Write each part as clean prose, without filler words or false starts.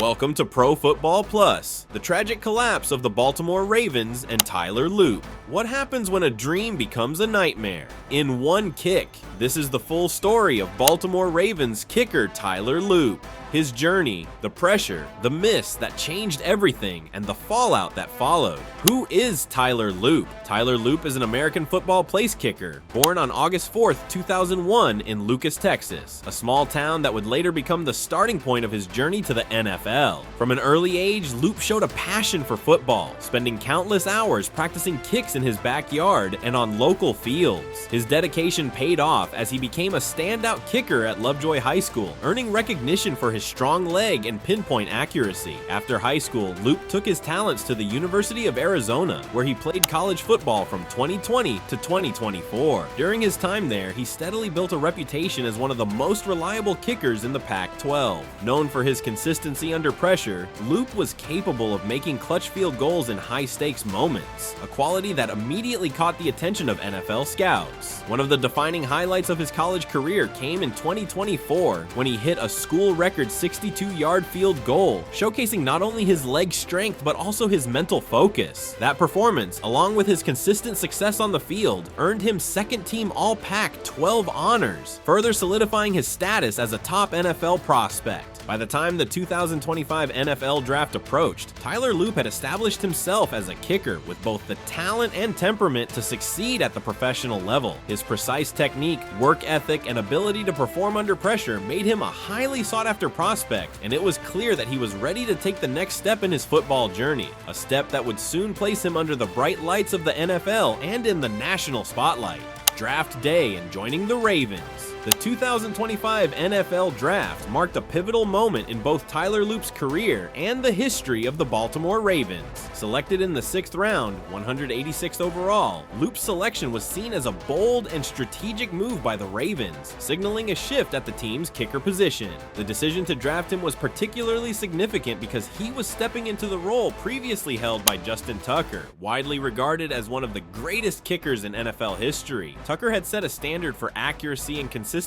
Welcome to Pro Football Plus, the tragic collapse of the Baltimore Ravens and Tyler Loop. What happens when a dream becomes a nightmare? In one kick, this is the full story of Baltimore Ravens kicker Tyler Loop. His journey, the pressure, the miss that changed everything, and the fallout that followed. Who is Tyler Loop? Tyler Loop is an American football place kicker, born on August 4th, 2001 in Lucas, Texas, a small town that would later become the starting point of his journey to the NFL. From an early age, Loop showed a passion for football, spending countless hours practicing kicks in his backyard and on local fields. His dedication paid off as he became a standout kicker at Lovejoy High School, earning recognition for his strong leg and pinpoint accuracy. After high school, Loop took his talents to the University of Arizona, where he played college football from 2020 to 2024. During his time there, he steadily built a reputation as one of the most reliable kickers in the Pac-12. Known for his consistency under pressure, Loop was capable of making clutch field goals in high-stakes moments, a quality that immediately caught the attention of NFL scouts. One of the defining highlights of his college career came in 2024 when he hit a school record 62-yard field goal, showcasing not only his leg strength but also his mental focus. That performance, along with his consistent success on the field, earned him second-team All-Pac-12 honors, further solidifying his status as a top NFL prospect. By the time the 2025 NFL Draft approached, Tyler Loop had established himself as a kicker with both the talent and temperament to succeed at the professional level. His precise technique, work ethic, and ability to perform under pressure made him a highly sought-after prospect, and it was clear that he was ready to take the next step in his football journey, a step that would soon place him under the bright lights of the NFL and in the national spotlight. Draft day and joining the Ravens. The 2025 NFL Draft marked a pivotal moment in both Tyler Loop's career and the history of the Baltimore Ravens. Selected in the 6th round, 186th overall, Loop's selection was seen as a bold and strategic move by the Ravens, signaling a shift at the team's kicker position. The decision to draft him was particularly significant because he was stepping into the role previously held by Justin Tucker, widely regarded as one of the greatest kickers in NFL history. Tucker had set a standard for accuracy and consistency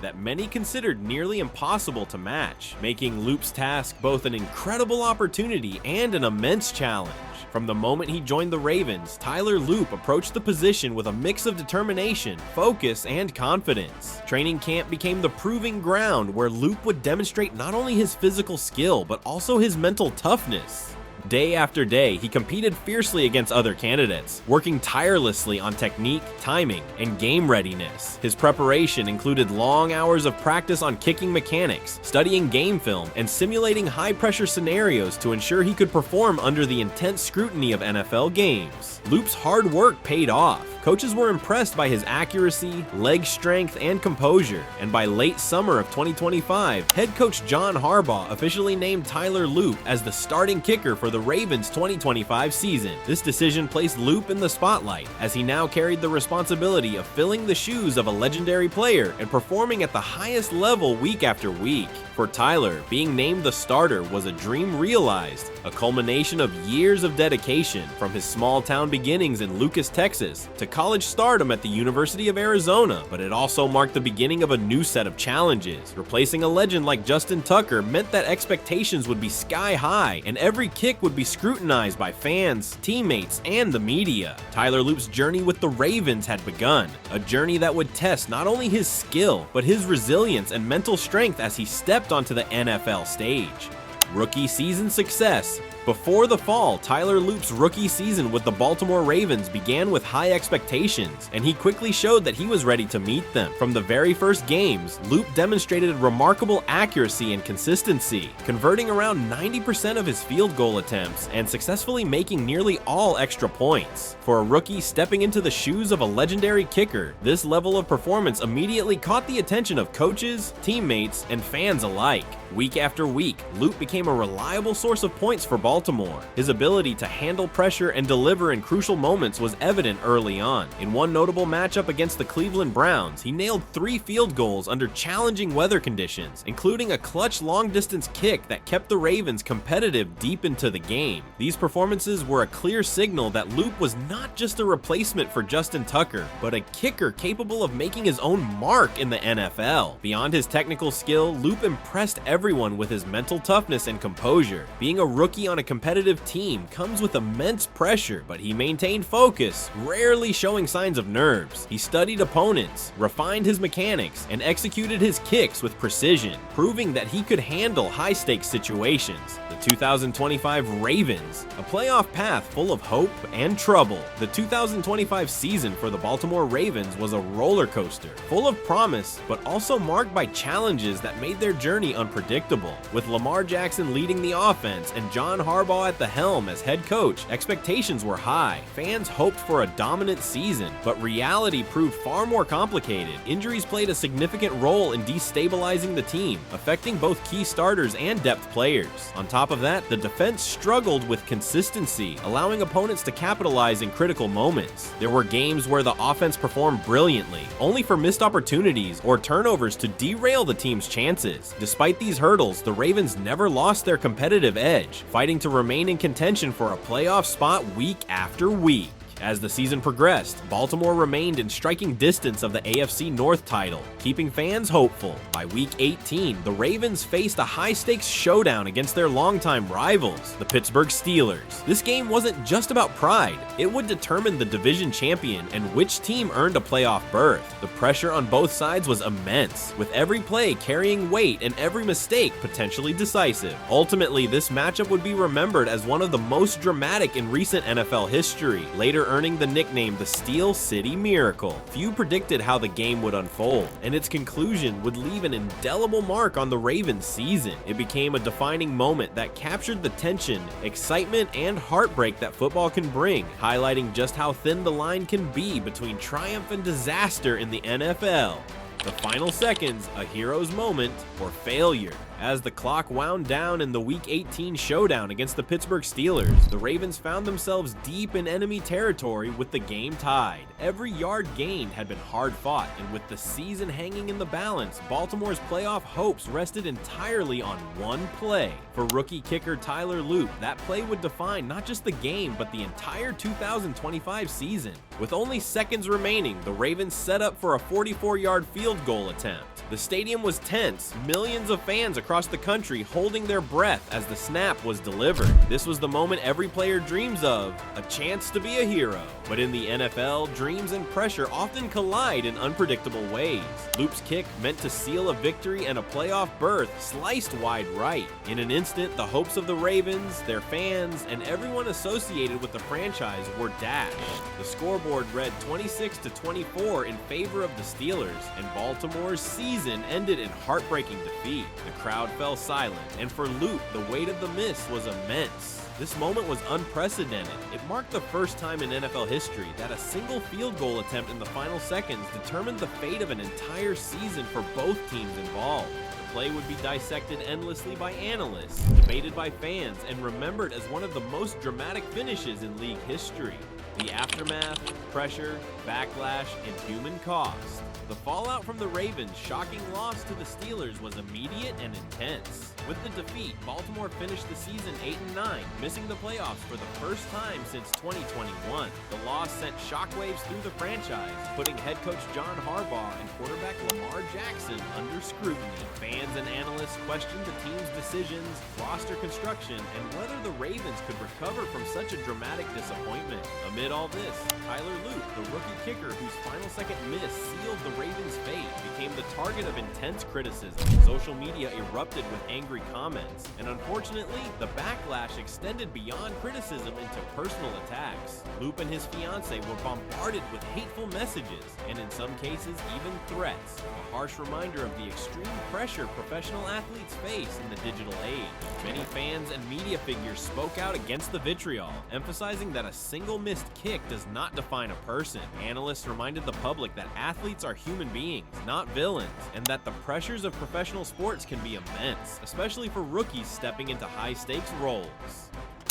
that many considered nearly impossible to match, making Loop's task both an incredible opportunity and an immense challenge. From the moment he joined the Ravens, Tyler Loop approached the position with a mix of determination, focus, and confidence. Training camp became the proving ground where Loop would demonstrate not only his physical skill, but also his mental toughness. Day after day, he competed fiercely against other candidates, working tirelessly on technique, timing, and game readiness. His preparation included long hours of practice on kicking mechanics, studying game film, and simulating high-pressure scenarios to ensure he could perform under the intense scrutiny of NFL games. Loop's hard work paid off. Coaches were impressed by his accuracy, leg strength, and composure, and by late summer of 2025, head coach John Harbaugh officially named Tyler Loop as the starting kicker for the Ravens' 2025 season. This decision placed Loop in the spotlight, as he now carried the responsibility of filling the shoes of a legendary player and performing at the highest level week after week. For Tyler, being named the starter was a dream realized, a culmination of years of dedication from his small-town beginnings in Lucas, Texas, to college stardom at the University of Arizona, but it also marked the beginning of a new set of challenges. Replacing a legend like Justin Tucker meant that expectations would be sky high, and every kick would be scrutinized by fans, teammates, and the media. Tyler Loop's journey with the Ravens had begun, a journey that would test not only his skill, but his resilience and mental strength as he stepped onto the NFL stage. Rookie season success. Before the fall, Tyler Loop's rookie season with the Baltimore Ravens began with high expectations, and he quickly showed that he was ready to meet them. From the very first games, Loop demonstrated remarkable accuracy and consistency, converting around 90% of his field goal attempts and successfully making nearly all extra points. For a rookie stepping into the shoes of a legendary kicker, this level of performance immediately caught the attention of coaches, teammates, and fans alike. Week after week, Loop became a reliable source of points for Baltimore, Baltimore. His ability to handle pressure and deliver in crucial moments was evident early on. In one notable matchup against the Cleveland Browns, he nailed 3 field goals under challenging weather conditions, including a clutch long-distance kick that kept the Ravens competitive deep into the game. These performances were a clear signal that Loop was not just a replacement for Justin Tucker, but a kicker capable of making his own mark in the NFL. Beyond his technical skill, Loop impressed everyone with his mental toughness and composure. Being a rookie on a competitive team comes with immense pressure, but he maintained focus, rarely showing signs of nerves. He studied opponents, refined his mechanics, and executed his kicks with precision, proving that he could handle high-stakes situations. The 2025 Ravens, a playoff path full of hope and trouble. The 2025 season for the Baltimore Ravens was a roller coaster, full of promise, but also marked by challenges that made their journey unpredictable. With Lamar Jackson leading the offense and John Harbaugh at the helm as head coach, expectations were high. Fans hoped for a dominant season, but reality proved far more complicated. Injuries played a significant role in destabilizing the team, affecting both key starters and depth players. On top of that, the defense struggled with consistency, allowing opponents to capitalize in critical moments. There were games where the offense performed brilliantly, only for missed opportunities or turnovers to derail the team's chances. Despite these hurdles, the Ravens never lost their competitive edge, fighting to remain in contention for a playoff spot week after week. As the season progressed, Baltimore remained in striking distance of the AFC North title, keeping fans hopeful. By week 18, the Ravens faced a high-stakes showdown against their longtime rivals, the Pittsburgh Steelers. This game wasn't just about pride, it would determine the division champion and which team earned a playoff berth. The pressure on both sides was immense, with every play carrying weight and every mistake potentially decisive. Ultimately, this matchup would be remembered as one of the most dramatic in recent NFL history, later earning the nickname the Steel City Miracle. Few predicted how the game would unfold, and its conclusion would leave an indelible mark on the Ravens season. It became a defining moment that captured the tension, excitement, and heartbreak that football can bring, highlighting just how thin the line can be between triumph and disaster in the NFL. The final seconds, a hero's moment or failure. As the clock wound down in the Week 18 showdown against the Pittsburgh Steelers, the Ravens found themselves deep in enemy territory with the game tied. Every yard gained had been hard fought, and with the season hanging in the balance, Baltimore's playoff hopes rested entirely on one play. For rookie kicker Tyler Loop, that play would define not just the game, but the entire 2025 season. With only seconds remaining, the Ravens set up for a 44-yard field goal attempt. The stadium was tense, millions of fans across the country holding their breath as the snap was delivered. This was the moment every player dreams of, a chance to be a hero. But in the NFL, dreams and pressure often collide in unpredictable ways. Loop's kick, meant to seal a victory and a playoff berth, sliced wide right. In an instant, the hopes of the Ravens, their fans, and everyone associated with the franchise were dashed. The scoreboard read 26-24 in favor of the Steelers, and Baltimore's season ended in heartbreaking defeat. The crowd fell silent, and for Loop, the weight of the miss was immense. This moment was unprecedented. It marked the first time in NFL history that a single field goal attempt in the final seconds determined the fate of an entire season for both teams involved. The play would be dissected endlessly by analysts, debated by fans, and remembered as one of the most dramatic finishes in league history. The aftermath, pressure, backlash, and human cost. The fallout from the Ravens' shocking loss to the Steelers was immediate and intense. With the defeat, Baltimore finished the season 8-9, missing the playoffs for the first time since 2021. The loss sent shockwaves through the franchise, putting head coach John Harbaugh and quarterback Lamar Jackson under scrutiny. Fans and analysts questioned the team's decisions, roster construction, and whether the Ravens could recover from such a dramatic disappointment. Amid all this, Tyler Loop, the rookie kicker whose final second miss sealed the Ravens' fate, became the target of intense criticism. Social media erupted with angry comments, and unfortunately, the backlash extended beyond criticism into personal attacks. Loop and his fiancée were bombarded with hateful messages, and in some cases, even threats. A harsh reminder of the extreme pressure professional athletes face in the digital age. Many fans and media figures spoke out against the vitriol, emphasizing that a single missed kick does not define a person. Analysts reminded the public that athletes are human beings, not villains, and that the pressures of professional sports can be immense, especially for rookies stepping into high-stakes roles.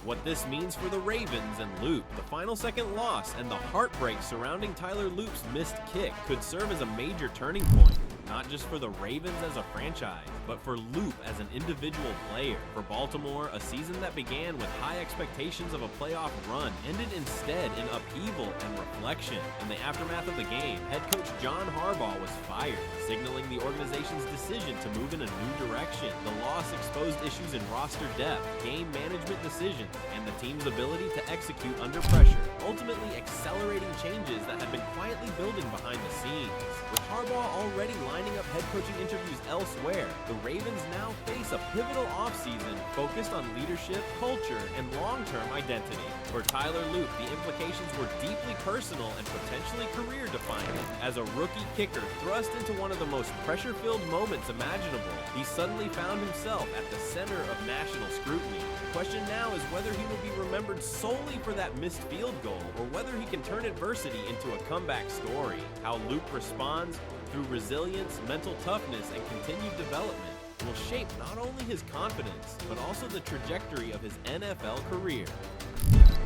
what this means for the Ravens and Loop. The final second loss and the heartbreak surrounding Tyler Loop's missed kick could serve as a major turning point, not just for the Ravens as a franchise, but for Loop as an individual player. For Baltimore, a season that began with high expectations of a playoff run ended instead in upheaval and reflection. In the aftermath of the game, head coach John Harbaugh was fired, signaling the organization's decision to move in a new direction. The loss exposed issues in roster depth, game management decisions, and the team's ability to execute under pressure, ultimately accelerating changes that had been quietly building behind the scenes. With Harbaugh already lining up head coaching interviews elsewhere, the Ravens now face a pivotal offseason focused on leadership, culture, and long-term identity. For Tyler Loop, the implications were deeply personal and potentially career-defining. As a rookie kicker thrust into one of the most pressure-filled moments imaginable, he suddenly found himself at the center of national scrutiny. The question now is whether he will be remembered solely for that missed field goal, or whether he can turn adversity into a comeback story. How Loop responds, through resilience, mental toughness, and continued development, will shape not only his confidence, but also the trajectory of his NFL career.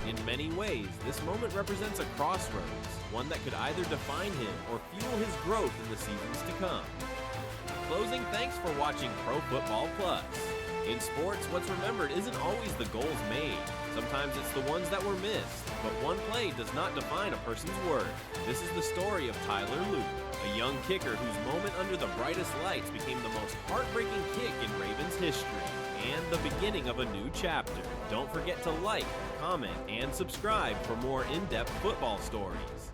In many ways, this moment represents a crossroads, one that could either define him or fuel his growth in the seasons to come. Closing thanks for watching Pro Football Plus. In sports, what's remembered isn't always the goals made. Sometimes it's the ones that were missed, but one play does not define a person's worth. This is the story of Tyler Loop, a young kicker whose moment under the brightest lights became the most heartbreaking kick in Ravens history, and the beginning of a new chapter. Don't forget to like, comment, and subscribe for more in-depth football stories.